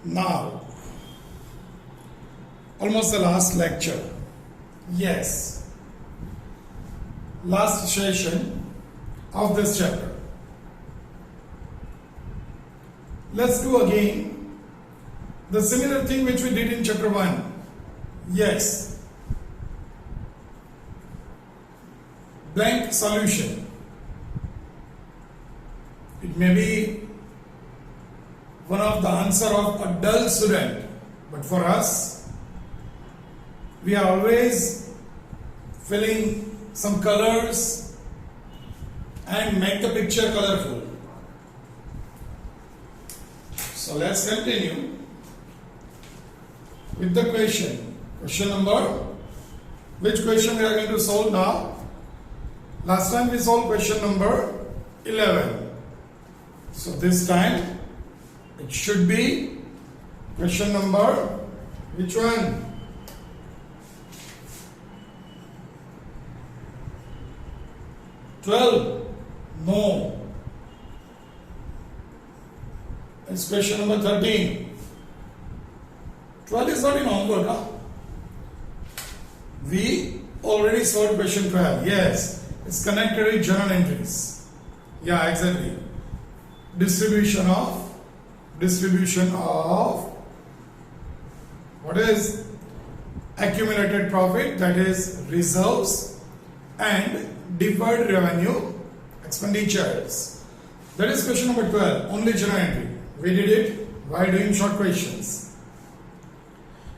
Now, almost the last lecture. Yes, last session of this chapter. Let's do again the similar thing which we did in chapter 1. Yes, blank solution. It may be one of the answer of a dull student, but for us, we are always filling some colors and make the picture colorful. So let's continue with the question. Question number, which question we are going to solve now? Last time we solved question number 11. So this time it should be question number, which one? 12. No. It's question number 13. 12 is not in homework, huh? We already solved question 12. Yes, it's connected with journal entries. Yeah, exactly. Distribution of what is accumulated profit, that is reserves, and deferred revenue expenditures. That is question number 12, only journal entry. We did it while doing short questions.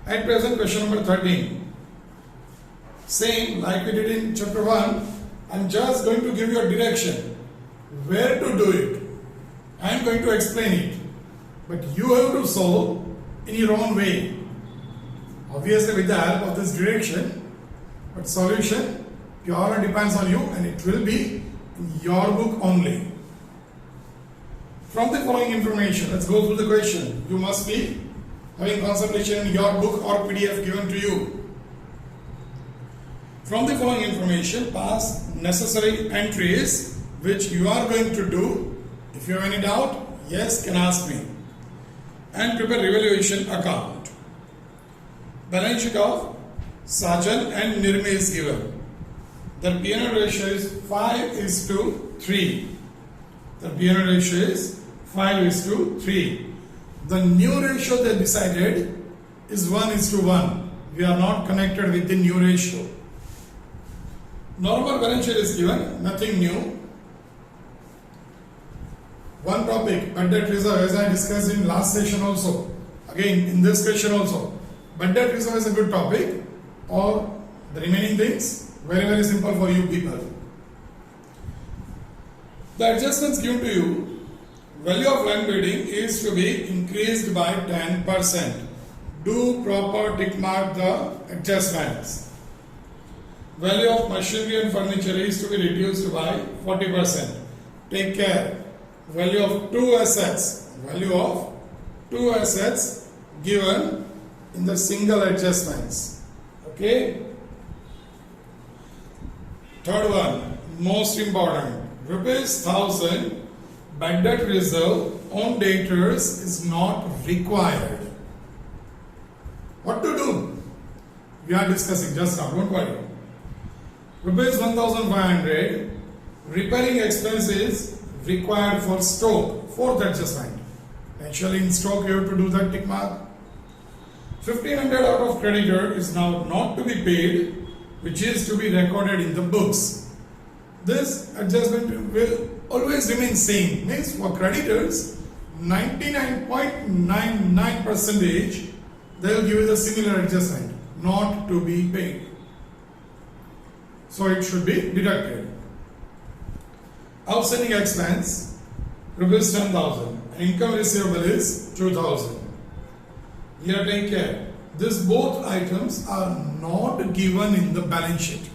At present, question number 13. Same like we did in chapter 1, I'm just going to give you a direction where to do it. I'm going to explain it, but you have to solve in your own way. Obviously with the help of this direction, but solution purely depends on you and it will be in your book only. From the following information, let's go through the question. You must be having concentration in your book or PDF given to you. From the following information, pass necessary entries which you are going to do. If you have any doubt, yes, can ask me. And prepare revaluation account. Balance sheet of Sajan and Nirme is given. The P&L ratio is 5:3. The P&L ratio is 5:3. The new ratio they decided is 1:1. We are not connected with the new ratio. Normal balance sheet is given, nothing new. One topic, bad debt reserve, as I discussed in last session also. Again, in this question also. Bad debt reserve is a good topic. Or the remaining things, very, very simple for you people. The adjustments given to you, value of land bidding is to be increased by 10%. Do proper tick mark the adjustments. Value of machinery and furniture is to be reduced by 40%. Take care. Value of two assets given in the single adjustments. Okay. Third one, most important, ₹1,000 bad debt reserve on debtors is not required. What to do? We are discussing just now, don't worry. ₹1,500 repairing expenses required for stock, fourth adjustment. Actually in stock you have to do that tick mark. 1,500 out of creditor is now not to be paid, which is to be recorded in the books. This adjustment will always remain same. Means for creditors, 99.99% they will give you the similar adjustment, not to be paid. So it should be deducted. Outstanding expense, ₹10,000. Income receivable is 2,000. Here take care. These both items are not given in the balance sheet.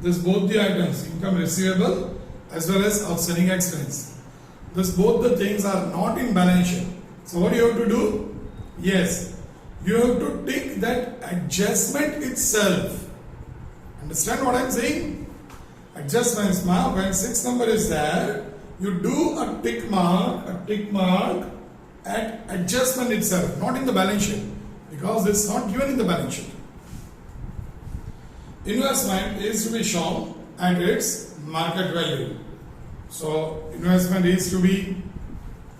These both the items, income receivable as well as outstanding expense. These both the things are not in balance sheet. So what you have to do? Yes, you have to take that adjustment itself. Understand what I am saying? Adjustments, when 6 number is there, you do a tick mark at adjustment itself, not in the balance sheet, because it's not given in the balance sheet. Investment is to be shown at its market value. So investment is to be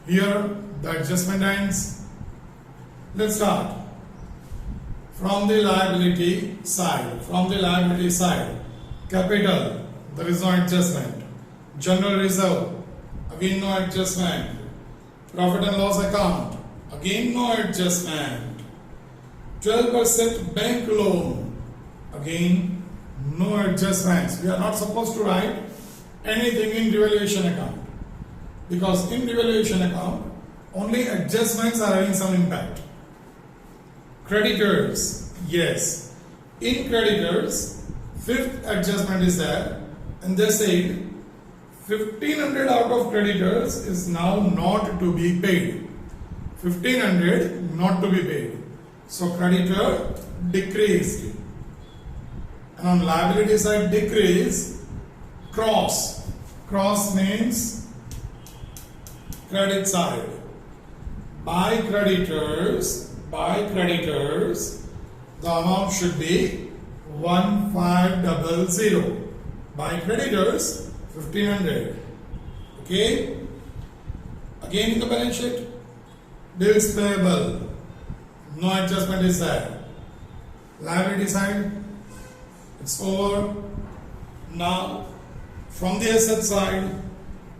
here, the adjustment ends. Let's start from the liability side. From the liability side, capital, there is no adjustment. General reserve, again no adjustment. Profit and loss account, again no adjustment. 12% bank loan, again no adjustments. We are not supposed to write anything in revaluation account, because in revaluation account only adjustments are having some impact. Creditors, yes, in creditors fifth adjustment is there, and they said 1500 out of creditors is now not to be paid. 1500 not to be paid. So creditor decreased. And on liability side decrease, cross. Cross means credit side. By creditors, the amount should be 1500. By creditors, 1500. Okay. Again in the balance sheet, bills payable, no adjustment is there. Liability side, it's over. Now from the asset side,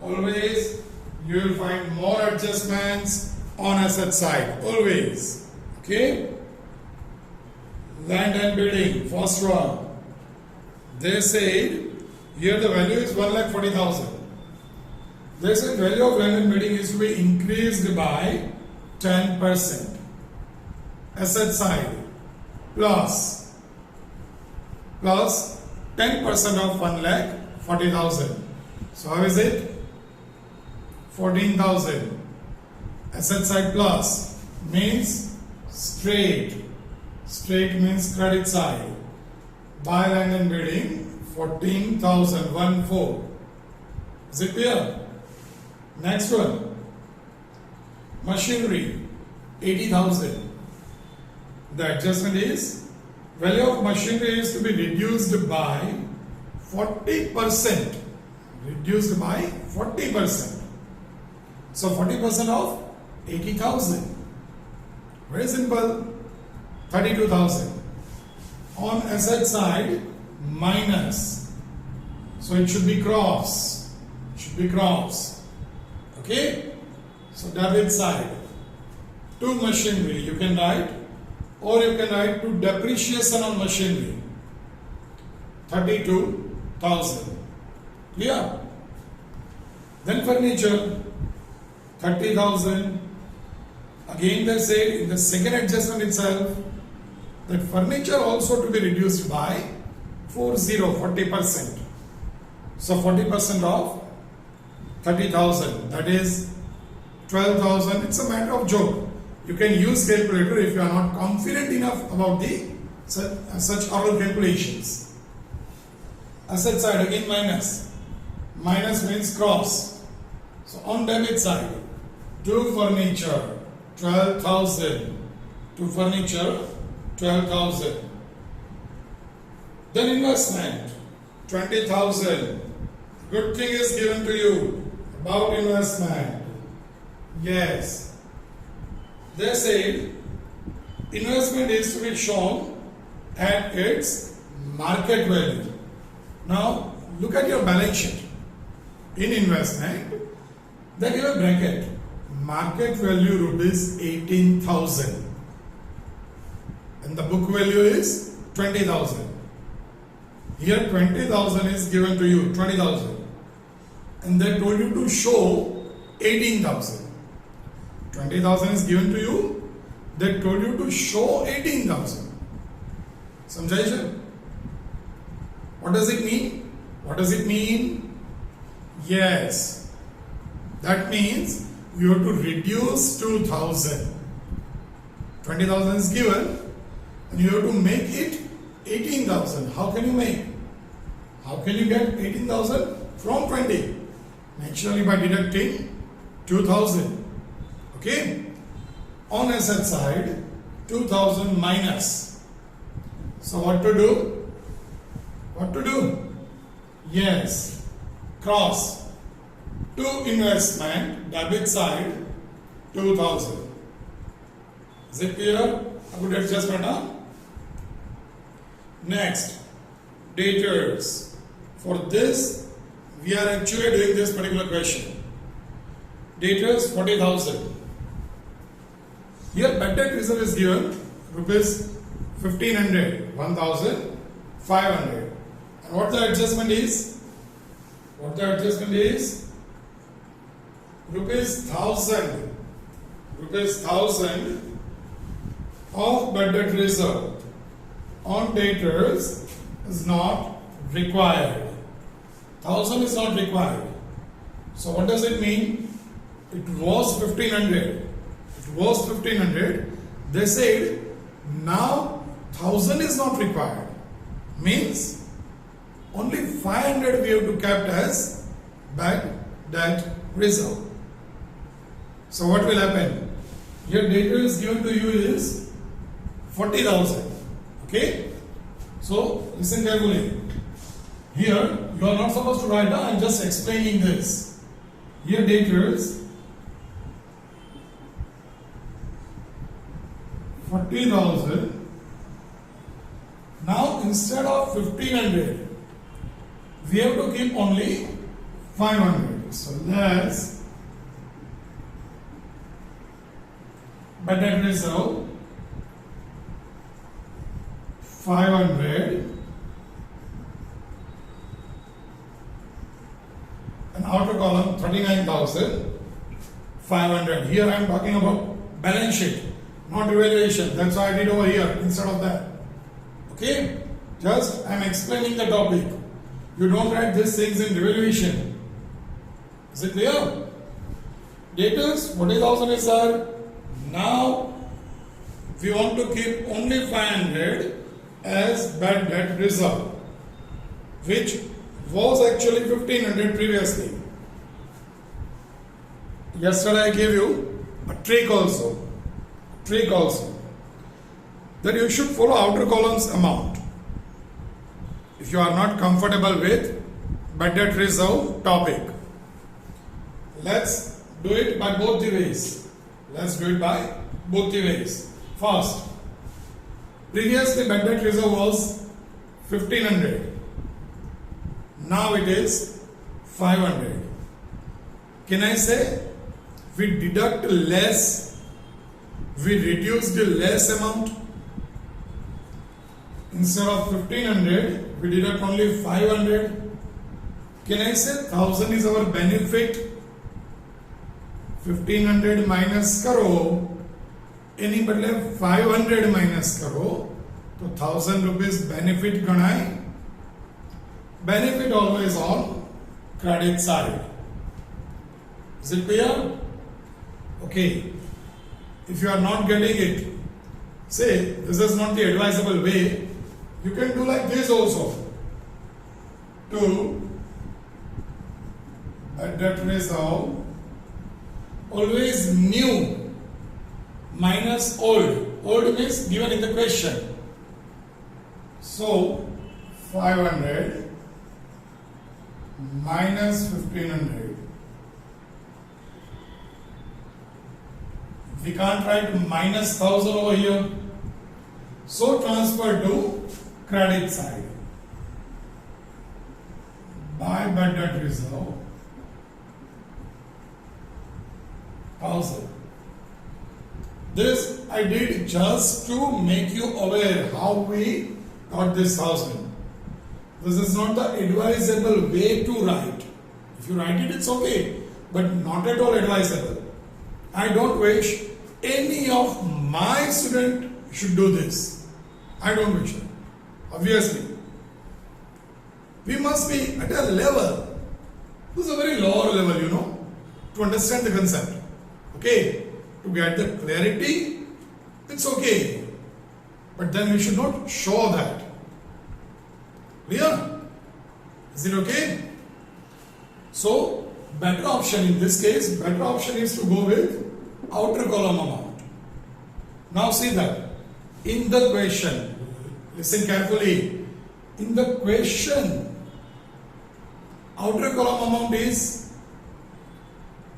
always you will find more adjustments on asset side, always. Okay. Land and building, first one, they said here the value is 1,40,000. They said value of land and building is to be increased by 10%. Asset side plus 10% of 1,40,000. So how is it? 14,000. Asset side plus means straight. Straight means credit side. Buy land and building 14,000. 14. Is it clear? Next one. Machinery 80,000. The adjustment is value of machinery is to be reduced by 40%. Reduced by 40%. So 40% of 80,000. Very simple. 32,000. On asset side, minus. So it should be cross. It should be cross. Okay? So debit side. To machinery you can write, or you can write to depreciation on machinery. 32,000. Clear? Then furniture 30,000. Again they say in the second adjustment itself that furniture also to be reduced by 40%. So 40% of 30,000, that is 12,000. It's a matter of joke. You can use calculator if you are not confident enough about the such oral calculations. Asset side again minus. Minus means cross. So on debit side, to furniture 12,000. To furniture 12,000. Then investment 20,000. Good thing is given to you about investment. Yes. They said investment is to be shown at its market value. Now look at your balance sheet. In investment, they give a bracket. Market value rupees 18,000. And the book value is 20,000. Here 20,000 is given to you, 20,000. And they told you to show 18,000. 20,000 is given to you. They told you to show 18,000. Samjhay? What does it mean? What does it mean? Yes. That means you have to reduce 2,000. 20,000 is given and you have to make it 18,000. How can you make? How can you get 18,000 from 20? Naturally by deducting 2,000. Okay? On asset side, 2000 minus. So what to do? What to do? Yes, cross. To investment, debit side, 2000. Is it clear? A good adjustment, huh? Next, debtors. For this, we are actually doing this particular question. Debtors 40,000. Here, bad debt reserve is given rupees 1500, 1500. And what the adjustment is? What the adjustment is? Rupees 1000. Rupees 1000 of bad debt reserve on debtors is not required. 1000 is not required. So what does it mean? It was 1500. It was 1500. They said now 1000 is not required. Means only 500 we have to kept as bad debt reserve. So what will happen? Here data is given to you is 40,000. Okay? So listen carefully. Here you are not supposed to write down. I am just explaining this. Here data is 40,000. Now instead of 1500, we have to keep only 500. So less bad debt reserve 500 and outer column 39,500. Here I am talking about balance sheet, not evaluation. That's why I did over here instead of that. Okay? Just I am explaining the topic. You don't write these things in evaluation. Is it clear? Debtors 40,000 is there. Now we want to keep only 500 as bad debt reserve, which was actually 1500 previously. Yesterday I gave you a trick also. That you should follow outer columns amount. If you are not comfortable with bad debt reserve topic, let's do it by both the ways. First, previously bad debt reserve was 1500. Now it is 500. Can I say we deduct less, we reduce the less amount? Instead of 1500, we deduct only 500. Can I say 1000 is our benefit? 1500 minus करो, any बदले 500 minus करो, तो 1000 rupees benefit गणाए. Benefit always on credit side. Is it clear? Okay. If you are not getting it, say this is not the advisable way. You can do like this also. To bad debt reserve, always new minus old. Old means given in the question. So 500 minus 1500. We can't write minus 1000 over here. So transfer to credit side. By bad debt reserve 1000. This I did just to make you aware how we got this 1000. This is not the advisable way to write. If you write it, it's okay, but not at all advisable. I don't wish any of my student should do this. I don't wish it. Obviously, we must be at a level. This is a very lower level, to understand the concept. Okay, to get the clarity, it's okay, but then we should not show that. Clear? Is it okay? So, better option in this case, better option is to go with outer column amount. Now see that in the question, listen carefully. In the question, outer column amount is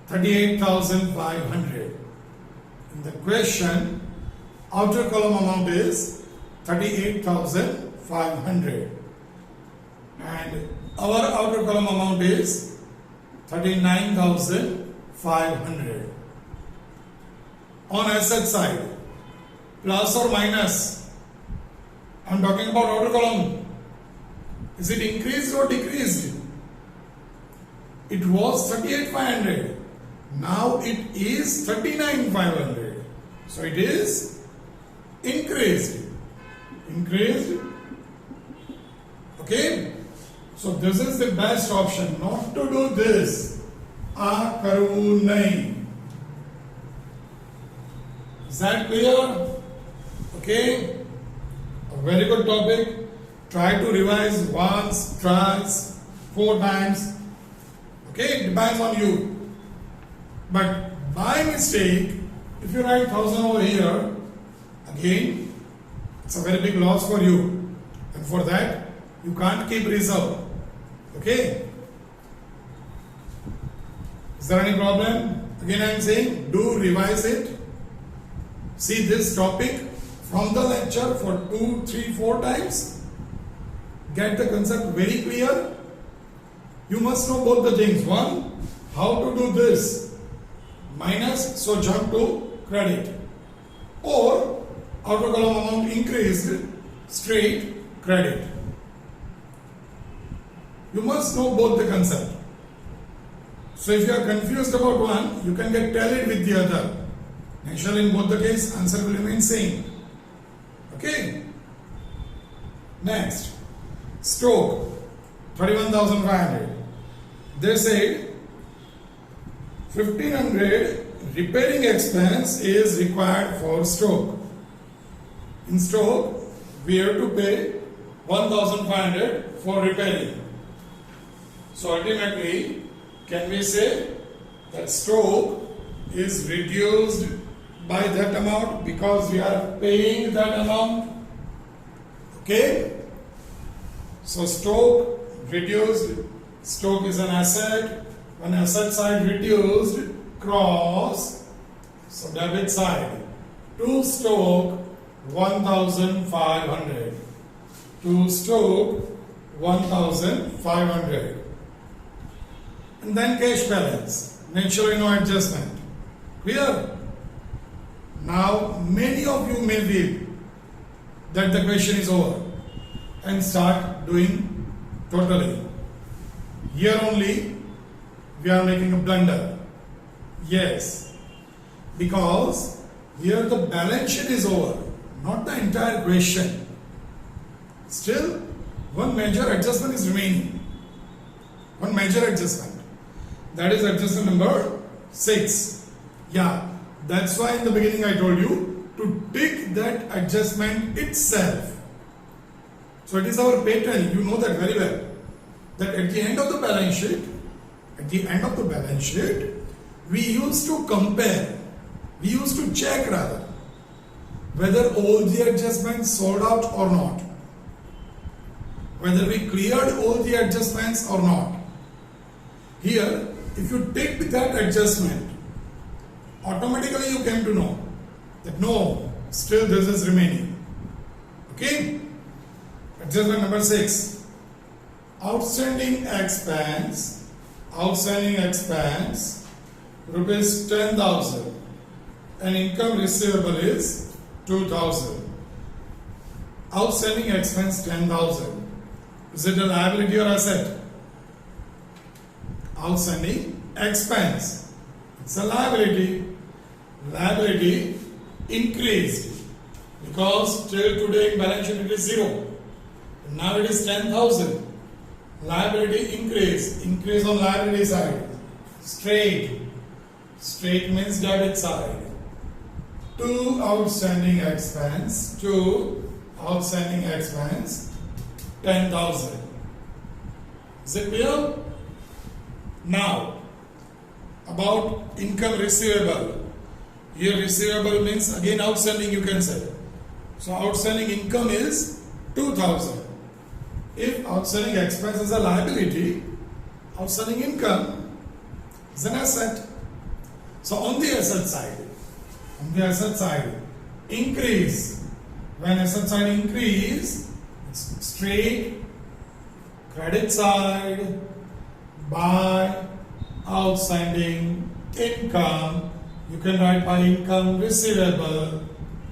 38,500. In the question, outer column amount is 38,500. And our outer column amount is 39,500. On asset side, plus or minus, I am talking about outer column. Is it increased or decreased? It was 38,500. Now it is 39,500. So it is increased. Increased. Okay. So this is the best option. Not to do this. A karu nahi. Is that clear? Okay. A very good topic. Try to revise once, twice, 4 times. Okay, it depends on you. But by mistake, if you write 1000 over here, again, it's a very big loss for you. And for that, you can't keep reserve. Okay? Is there any problem? Again, I am saying, do revise it. See this topic from the lecture for 2, 3, 4 times. Get the concept very clear. You must know both the things. One, how to do this. Minus, so jump to credit. Or, outer column amount increased, straight credit. You must know both the concept. So if you are confused about one, you can get tallied with the other. Naturally, in both the case, answer will remain same. Okay. Next, stroke 31,500. They said 1,500 repairing expense is required for stroke. In stroke, we have to pay 1,500 for repairing. So ultimately, can we say that stroke is reduced by that amount because we are paying that amount? Okay? So stroke reduced, stroke is an asset. When asset side reduced, cross, so debit side. To stroke 1,500. To stroke 1,500. And then cash balance. Naturally no adjustment. Clear? Now many of you may feel that the question is over and start doing totally. Here only we are making a blunder. Yes, because here the balance sheet is over, not the entire question. Still, one major adjustment is remaining. One major adjustment. That is adjustment number 6. Yeah, that's why in the beginning I told you to tick that adjustment itself. So it is our pattern, you know that very well. That at the end of the balance sheet, we used to compare, we used to check rather, whether all the adjustments sold out or not. Whether we cleared all the adjustments or not. Here, if you take that adjustment, automatically you came to know that no, still this is remaining. Okay? Adjustment number 6. Outstanding expense rupees 10,000 and income receivable is 2,000. Outstanding expense 10,000. Is it a liability or asset? Outstanding expense. It's a liability. Liability increased because till today in balance sheet it is 0. Now it is 10,000. Liability increase. Increase on liability side. Straight. Straight means debit side. To outstanding expense. 10,000. Is it clear? Now, about income receivable. Here receivable means again outstanding you can say. So outstanding income is 2000. If outstanding expense is a liability, outstanding income is an asset. So on the asset side, increase. When asset side increase, it's straight credit side by outstanding income. You can write by income receivable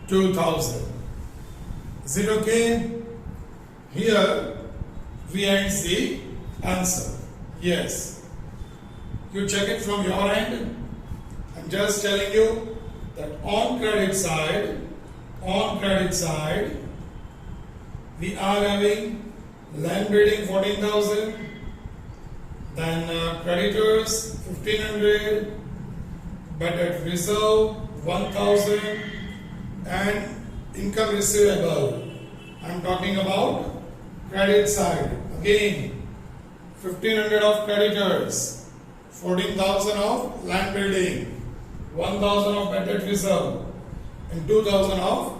2000. Is it okay? Here we end the answer. Yes. You check it from your end. I'm just telling you that on credit side, we are having land bidding 14,000, then creditors 1500, bad debt reserve 1000, and income receivable. I'm talking about credit side. Again, 1500 of creditors, 14,000 of land building, 1000 of bad debt reserve, and 2000 of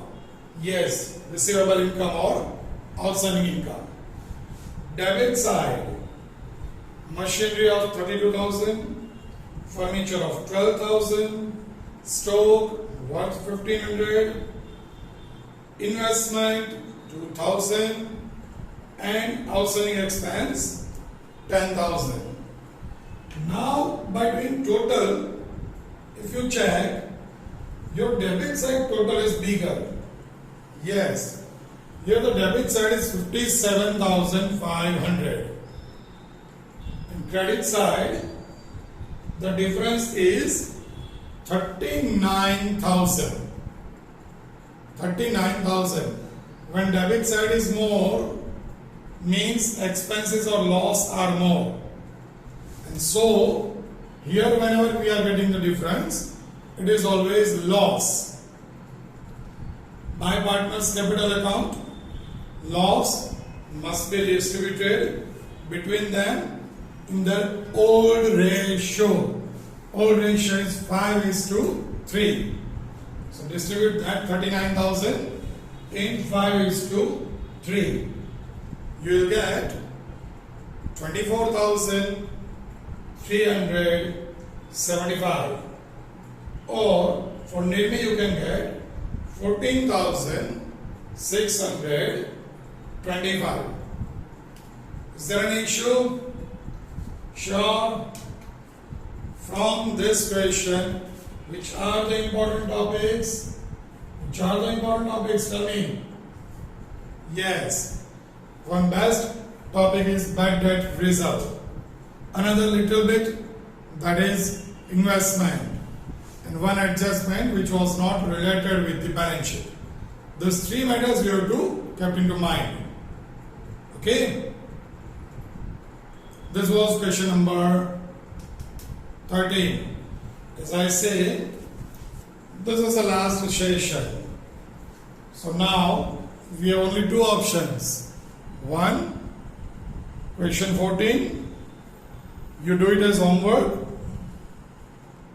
receivable income or outstanding income. Debit side, machinery of 32,000, furniture of 12,000, stock worth 1500, investment 2,000, and outstanding expense 10,000. Now by doing total, if you check, your debit side total is bigger. Yes, here the debit side is 57,500. In credit side, the difference is 39,000. 39,000. When debit side is more, means expenses or loss are more. And so, here whenever we are getting the difference, it is always loss. By partners capital account, loss must be distributed between them in the old ratio. Old ratio is 5:3. So distribute that 39,000 in 5:3. You will get 24,375. Or for Nirmi you can get 14,625. Is there an issue? Sure. From this question, which are the important topics? Which are the important topics? Tell me. Yes. One best topic is bad debt reserve. Another little bit, that is investment. And one adjustment which was not related with the balance sheet. These three matters you have to keep into mind. Okay? This was question number 13. As I say, this is the last session. So now we have only two options. One, question 14, you do it as homework.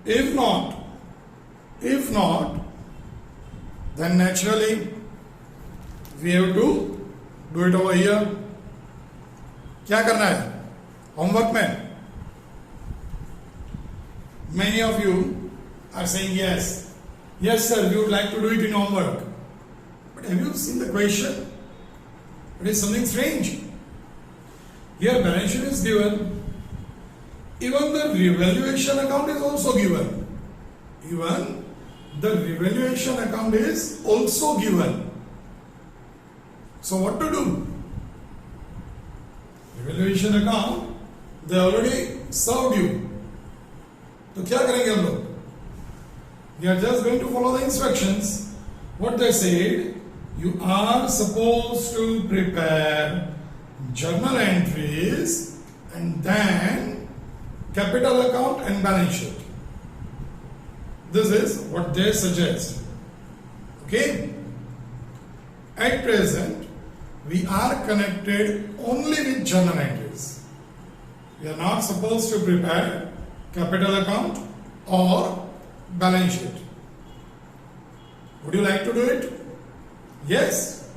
If not, then naturally we have to do it over here. क्या करना है homework में? Many of you are saying yes sir, we would like to do it in homework. But have you seen the question? It is something strange. Here balance sheet is given. Even the revaluation account is also given. Even the revaluation account is also given. So what to do? Revaluation account, they already served you. तो क्या करेंगे हम लोग? We are just going to follow the instructions. What they said, you are supposed to prepare journal entries and then capital account and balance sheet. This is what they suggest. Okay? At present, we are connected only with journal entries. We are not supposed to prepare capital account or balance sheet. Would you like to do it? Yes?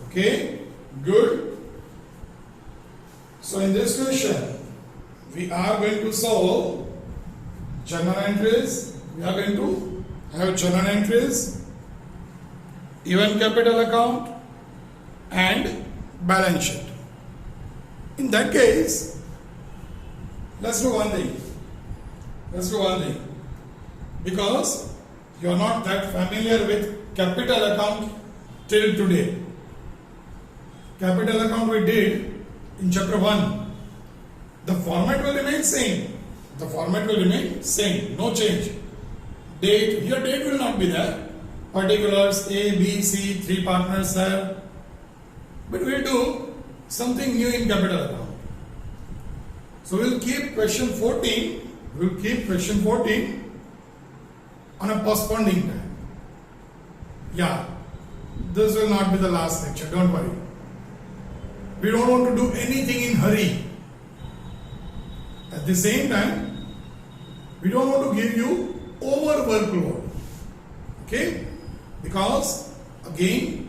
Okay, good. So in this question, we are going to solve journal entries. We are going to have journal entries, even capital account and balance sheet. In that case, let's do one thing. Because you are not that familiar with capital account till today. Capital account we did in chapter 1. The format will remain same. No change. Date, here date will not be there. Particulars, A, B, C, 3 partners there. But we'll do something new in capital account. So we'll keep question 14 on a postponing time. Yeah, this will not be the last lecture, don't worry. We don't want to do anything in hurry. At the same time, we don't want to give you over workload. Okay? Because again,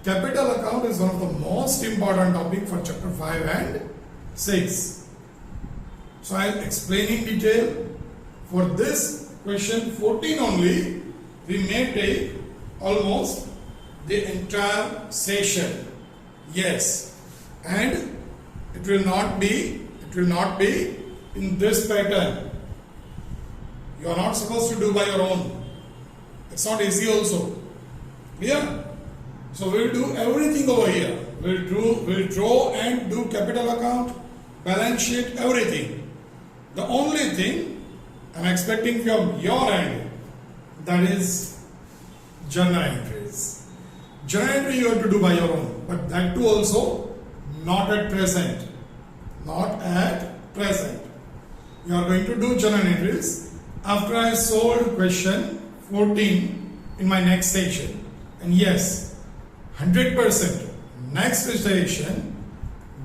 capital account is one of the most important topic for chapter 5 and 6. So I'll explain in detail. For this question 14 only, we may take almost the entire session. Yes. And it will not be in this pattern. You are not supposed to do by your own. It's not easy also. Clear? So we'll do everything over here. We'll draw and do capital account, balance sheet, everything. The only thing I'm expecting from your end, that is journal entries. Journal entry you have to do by your own, but that too also not at present. You are going to do journal entries after I solve question 14 in my next session. And yes, 100% next session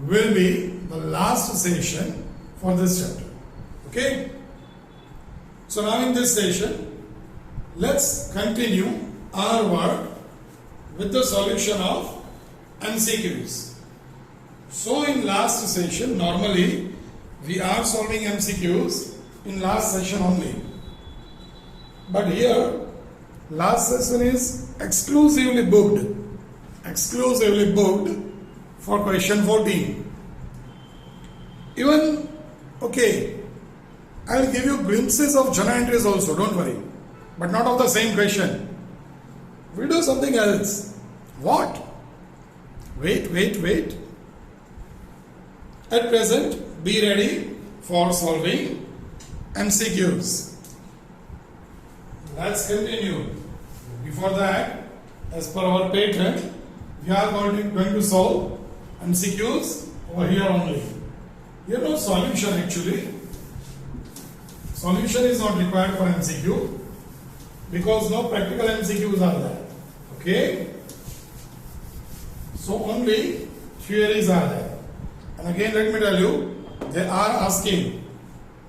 will be the last session for this chapter. Okay? So now in this session, let's continue our work with the solution of MCQs. So in last session, normally we are solving MCQs in last session only. But here, last session is exclusively booked for question 14. Even, okay, I'll give you glimpses of journal entries also, don't worry. But not of the same question. We'll do something else. What? Wait. At present, be ready for solving MCQs. Let's continue. Before that, as per our pattern, we are going to solve MCQs over here only. Here no solution actually. Solution is not required for MCQ because no practical MCQs are there. Okay? So only theories are there. And again let me tell you, they are asking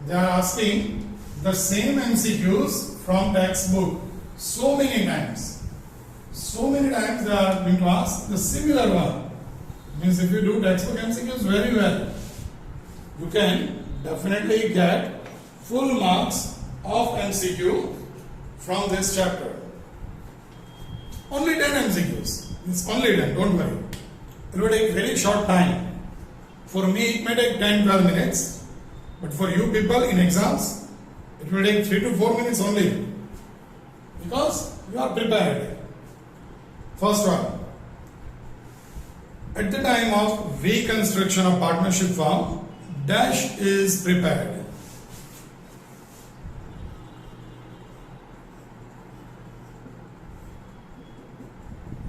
the same MCQs from textbook so many times. They are going to ask the similar one. Means if you do textbook MCQs very well, you can definitely get full marks of MCQ from this chapter. Only 10 MCQs. It's only 10, don't worry. It will take very short time. For me, it may take 10-12 minutes. But for you people in exams, it will take 3 to 4 minutes only. Because you are prepared. First one. At the time of reconstruction of partnership firm, dash is prepared.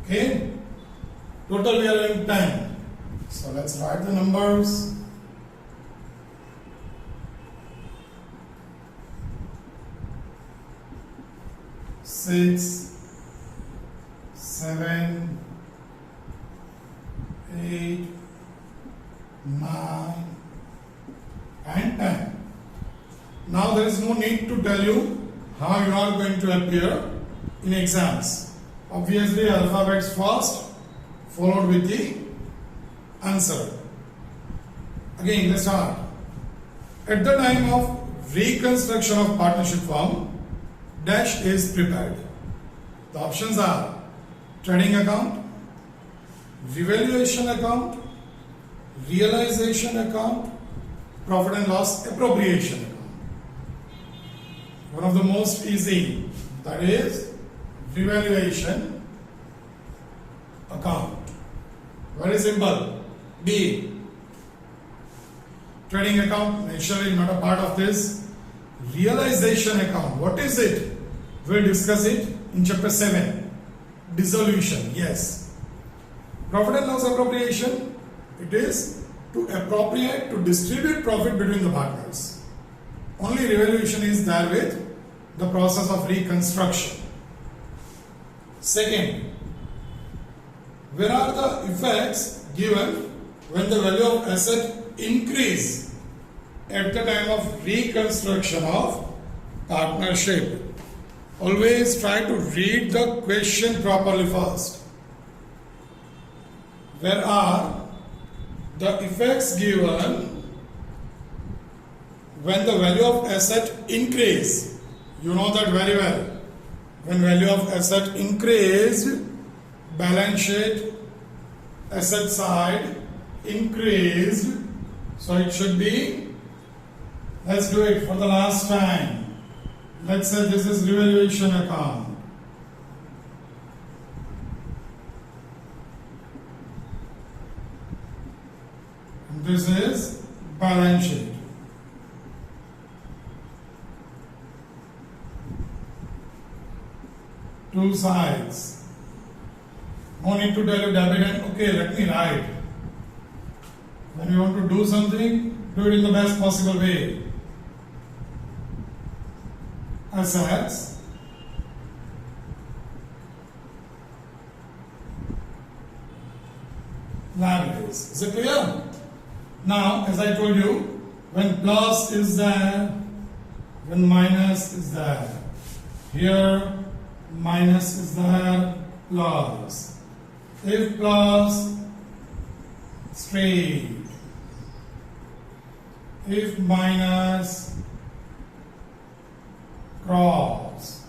Okay, total we are having 10. So let's write the numbers. 6, 7, 8, 9 and 10. Now there is no need to tell you how you are going to appear in exams. Obviously, alphabets first, followed with the answer. Again, let's start. At the time of reconstruction of partnership firm, dash is prepared. The options are trading account, revaluation account, realization account, profit and loss appropriation account. One of the most easy, that is revaluation account. Very simple. B. Trading account, naturally not a part of this. Realization account, what is it? We'll discuss it in chapter 7. Dissolution, yes. Profit and loss appropriation, it is to appropriate, to distribute profit between the partners. Only revaluation is there with the process of reconstruction. Second, where are the effects given when the value of asset increase at the time of reconstruction of partnership? Always try to read the question properly first. Where are the effects given when the value of asset increase? You know that very well. When value of asset increased, balance sheet, asset side increased. So it should be, let's do it for the last time. Let's say this is revaluation account. And this is balance sheet. Two sides. No need to tell you debit and okay, let me write. When you want to do something, do it in the best possible way. Assets, liabilities. Is it clear? Now, as I told you, when plus is there, when minus is there, here minus is there, plus. If plus, straight. If minus, cross.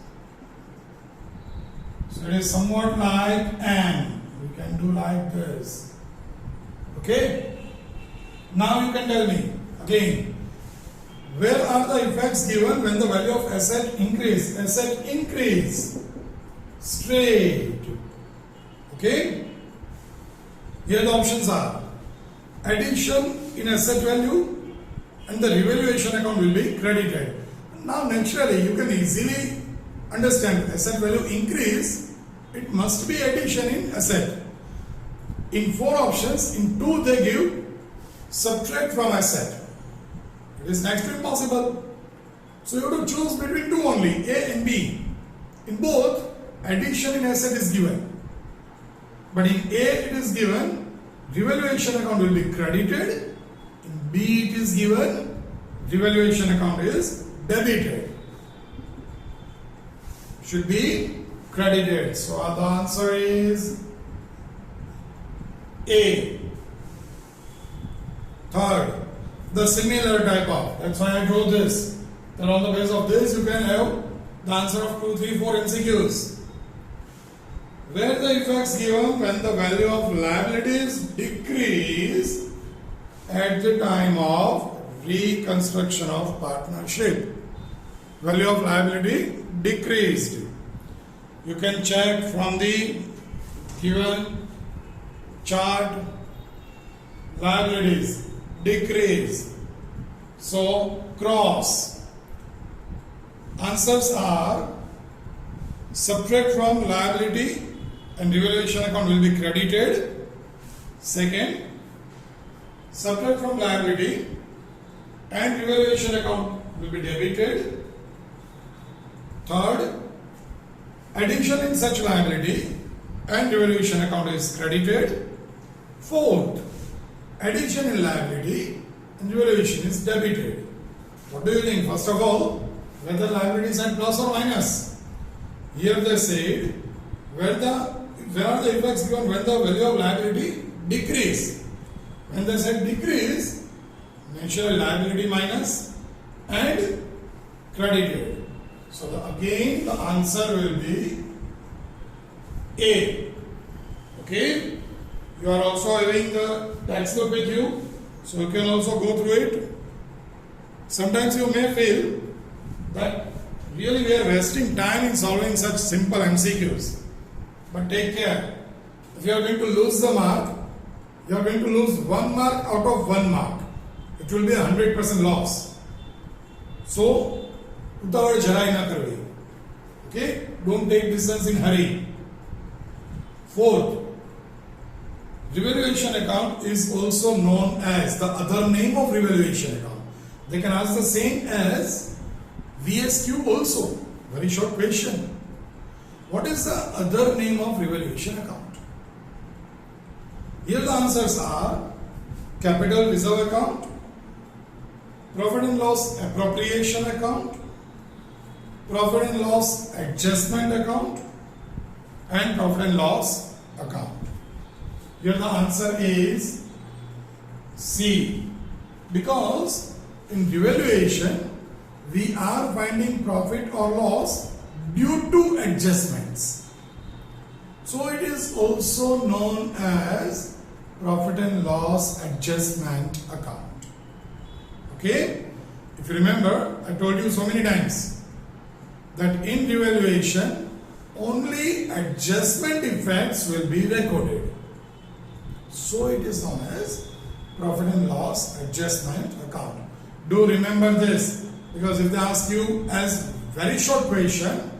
So it is somewhat like and. We can do like this. Okay? Now you can tell me again. Where are the effects given when the value of asset increase? Asset increase. Straight. Okay? Here the options are addition in asset value and the revaluation account will be credited. Now naturally you can easily understand asset value increase, it must be addition in asset. In 4 options, in 2 they give subtract from asset. It is next to impossible. So you have to choose between 2 only, A and B. In both, addition in asset is given. But in A it is given revaluation account will be credited. In B it is given revaluation account is debited. Should be credited. So the answer is A. Third, the similar type of. That's why I drew this. Then on the basis of this you can have the answer of 2, 3, 4 MCQs. Where the effects given when the value of liabilities decrease at the time of reconstruction of partnership. Value of liability decreased. You can check from the given chart. Liabilities decrease. So cross. Answers are subtract from liability and revaluation account will be credited. Second, subtract from liability and revaluation account will be debited. Third, addition in such liability and revaluation account is credited. Fourth, addition in liability and revaluation is debited. What do you think? First of all, whether liabilities are plus or minus. Here they said Where are the effects given when the value of liability decrease? When they said decrease, natural liability minus and credited. So again the answer will be A. Okay? You are also having the textbook with you, so you can also go through it. Sometimes you may feel that really we are wasting time in solving such simple MCQs. But take care. If you are going to lose the mark, you are going to lose 1 mark out of 1 mark. It will be 100% loss. So, utawad jarai na karvi. Okay? Don't take decisions in hurry. Fourth, revaluation account is also known as the other name of revaluation account. They can ask the same as VSQ also. Very short question. What is the other name of revaluation account? Here the answers are capital reserve account, profit and loss appropriation account, profit and loss adjustment account, and profit and loss account. Here the answer is C, because in revaluation we are finding profit or loss due to adjustments. So it is also known as profit and loss adjustment account. Okay? If you remember, I told you so many times that in revaluation only adjustment effects will be recorded. So it is known as profit and loss adjustment account. Do remember this, because if they ask you as very short question,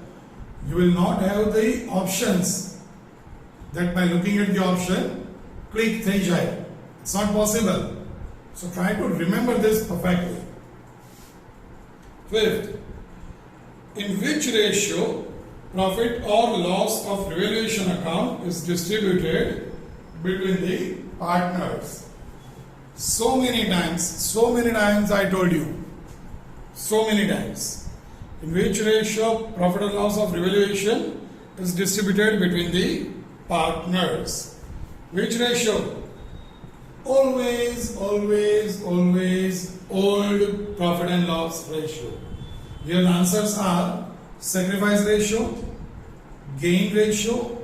you will not have the options that by looking at the option, click thai jai. It's not possible. So try to remember this perfectly. Fifth, in which ratio profit or loss of revaluation account is distributed between the partners? So many times I told you. So many times. In which ratio profit or loss of revaluation is distributed between the partners? Which ratio? Always old profit and loss ratio. Here the answers are sacrifice ratio, gain ratio,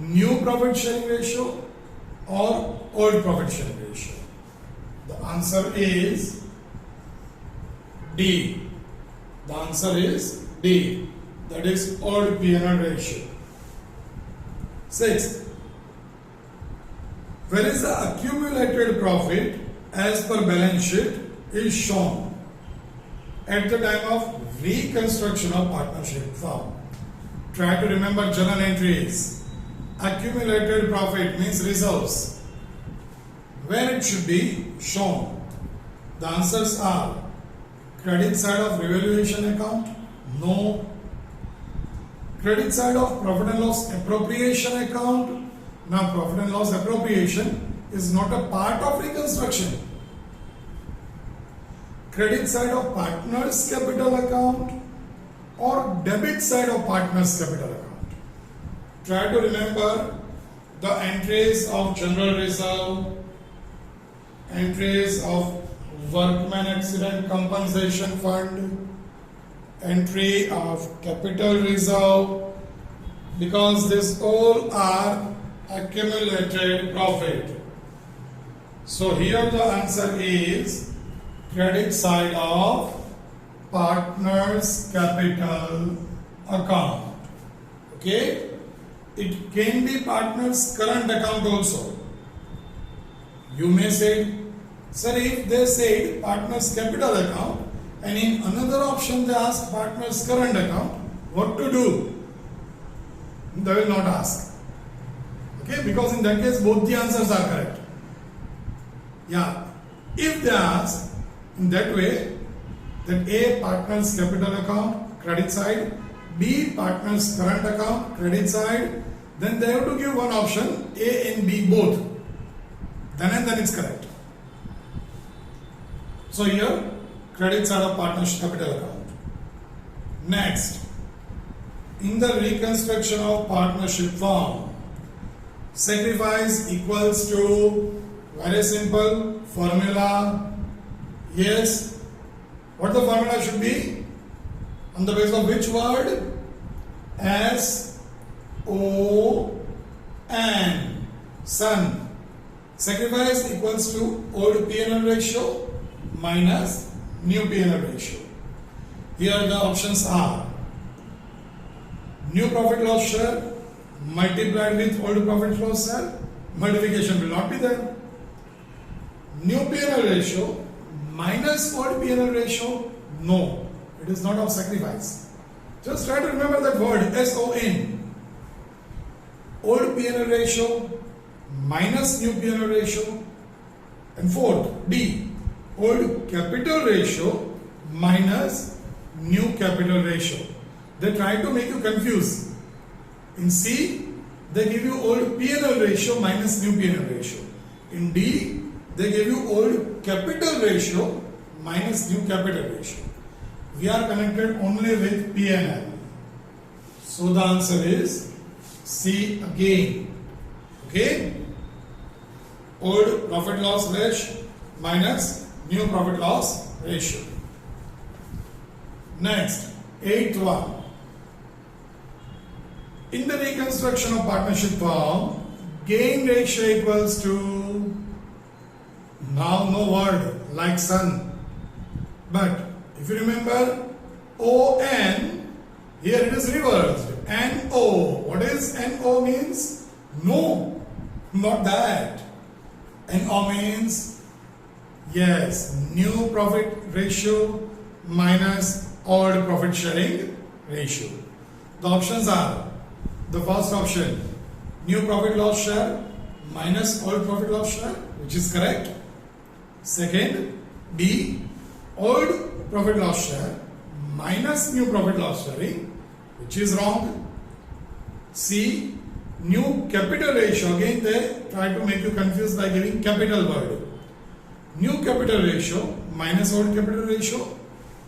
new profit sharing ratio, or old profit sharing ratio. The answer is D. The answer is D. That is old P&L ratio. Sixth, where is the accumulated profit as per balance sheet is shown at the time of reconstruction of partnership firm. Try to remember journal entries. Accumulated profit means reserves. Where it should be shown? The answers are credit side of revaluation account? No. Credit side of profit and loss appropriation account? Now profit and loss appropriation is not a part of reconstruction. Credit side of partners capital account or debit side of partners capital account? Try to remember the entries of general reserve, entries of workman accident compensation fund, entry of capital reserve, because these all are accumulated profit. So here the answer is credit side of partners capital account. Okay? It can be partners current account also. You may say, sir, if they say partners capital account and in another option they ask partners current account, what to do? They will not ask. Okay, because in that case both the answers are correct. Yeah, if they ask in that way, that A partners capital account credit side, B partners current account credit side, then they have to give one option, A and B both. Then and then it's correct. So here credit side of partners capital account. Next, in the reconstruction of partnership firm, sacrifice equals to very simple formula. Yes, what the formula should be? On the basis of which word? S-O-N, son. Sacrifice equals to old P&L ratio minus new P&L ratio. Here the options are new profit loss share multiplied with old profit loss share. Multiplication will not be there. New P&L ratio minus old P&L ratio. No, it is not of sacrifice. Just try to remember that word S-O-N. Old P&L ratio minus new P&L ratio. And fourth, D, old capital ratio minus new capital ratio. They try to make you confused. In C, they give you old P&L ratio minus new P&L ratio. In D, they give you old capital ratio minus new capital ratio. We are connected only with P&L. So the answer is C again. Okay? Old profit loss ratio minus new profit loss ratio. Next, eighth one. In the reconstruction of partnership firm, gain ratio equals to, now no word like son, but if you remember ON, here it is reversed. NO. What is NO means? No, not that. NO means, yes, new profit ratio minus old profit sharing ratio. The options are, the first option, new profit loss share minus old profit loss share, which is correct. Second, B, old profit loss share minus new profit loss sharing, which is wrong. C, new capital ratio, again they try to make you confused by giving capital word. New capital ratio minus old capital ratio.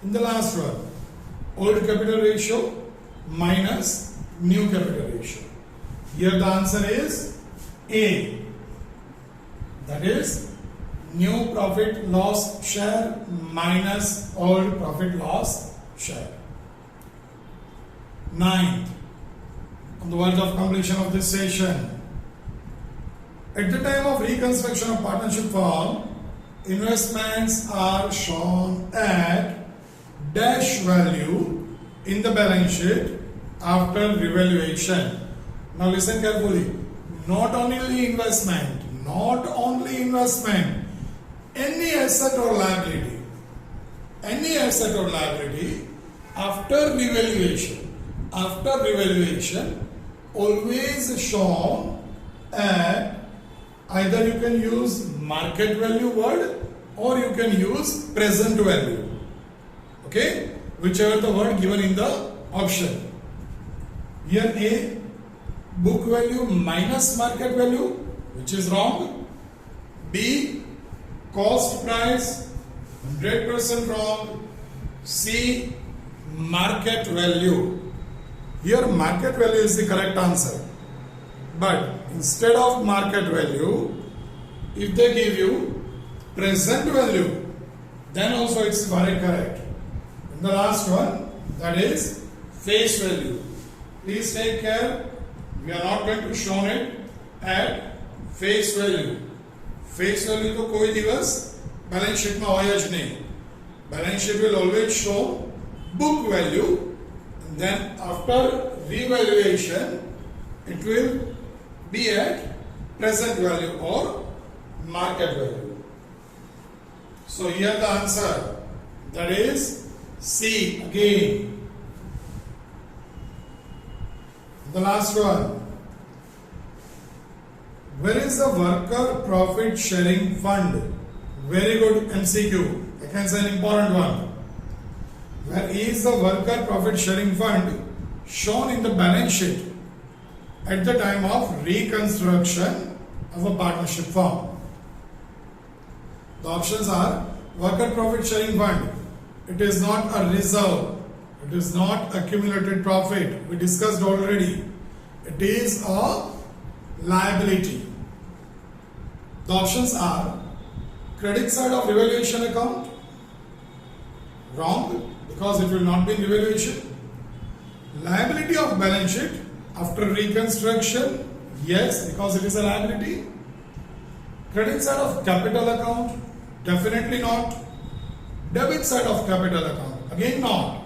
In the last one, old capital ratio minus new capital ratio. Here the answer is A, that is new profit loss share minus old profit loss share. Ninth, on the verge of completion of this session, at the time of reconstruction of partnership firm, investments are shown at dash value in the balance sheet after revaluation. Now listen carefully. Not only investment, any asset or liability after revaluation always shown at, either you can use market value word or you can use present value. Okay, whichever the word given in the option. Here A, book value minus market value, which is wrong. B, cost price, 100% wrong. C, market value. Here market value is the correct answer. But instead of market value, if they give you present value, then also it's very correct. And the last one, that is face value. Please take care. We are not going to show it at face value. Face value तो कोई दिवस balance sheet में होया ज नहीं. Balance sheet will always show book value. And then after revaluation, it will be at present value or market value. So here the answer, that is C again. The last one. Where is the worker profit sharing fund? Very good MCQ. I can say an important one. Where is the worker profit sharing fund shown in the balance sheet at the time of reconstruction of a partnership firm? The options are worker profit sharing fund. It is not a reserve. It It is not accumulated profit. We discussed already. It is a liability. The options are credit side of revaluation account. Wrong, because it will not be in revaluation. Liability of balance sheet after reconstruction. Yes, because it is a liability. Credit side of capital account. Definitely not. Debit side of capital account. Again not.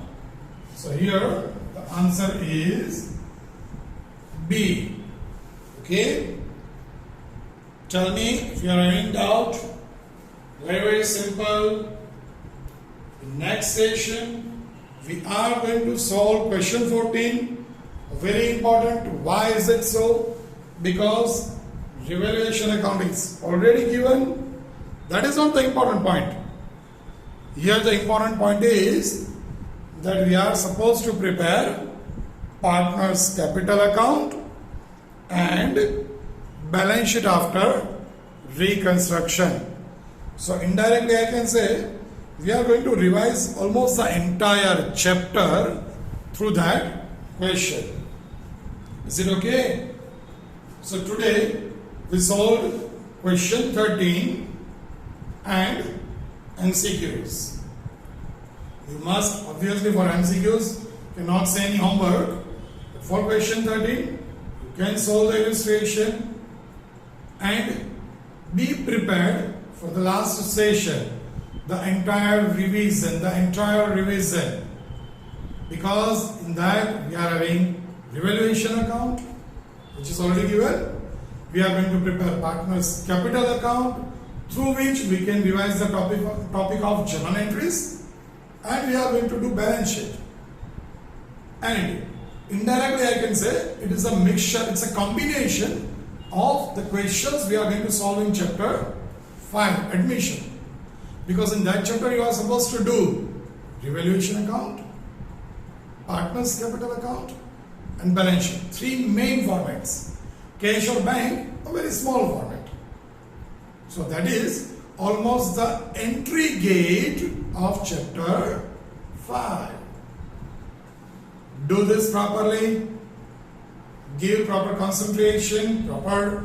So here the answer is B. Okay. Tell me if you are having doubt. Very simple. In next session we are going to solve question 14. Very important. Why is it so? Because revaluation account is already given. That is not the important point. Here the important point is that we are supposed to prepare partner's capital account and balance sheet after reconstruction. So indirectly I can say we are going to revise almost the entire chapter through that question. Is it okay? So today we solved question 13 and MCQs. You must obviously for MCQs cannot say any homework. But for question 13 you can solve the illustration and be prepared for the last session, the entire revision, because in that we are having revaluation account which is already given. We are going to prepare partner's capital account through which we can revise the topic of journal entries, and we are going to do balance sheet. And indirectly I can say it is a mixture, it's a combination of the questions we are going to solve in chapter 5, admission. Because in that chapter you are supposed to do revaluation account, partner's capital account and balance sheet. 3 main formats. Cash or bank, a very small format. So that is almost the entry gate of chapter 5. Do this properly. Give proper concentration, proper,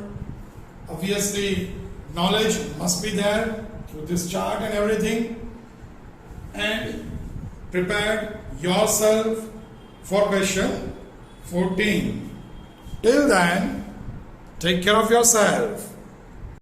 obviously, knowledge must be there through this chart and everything. And prepare yourself for question 14. Till then, take care of yourself.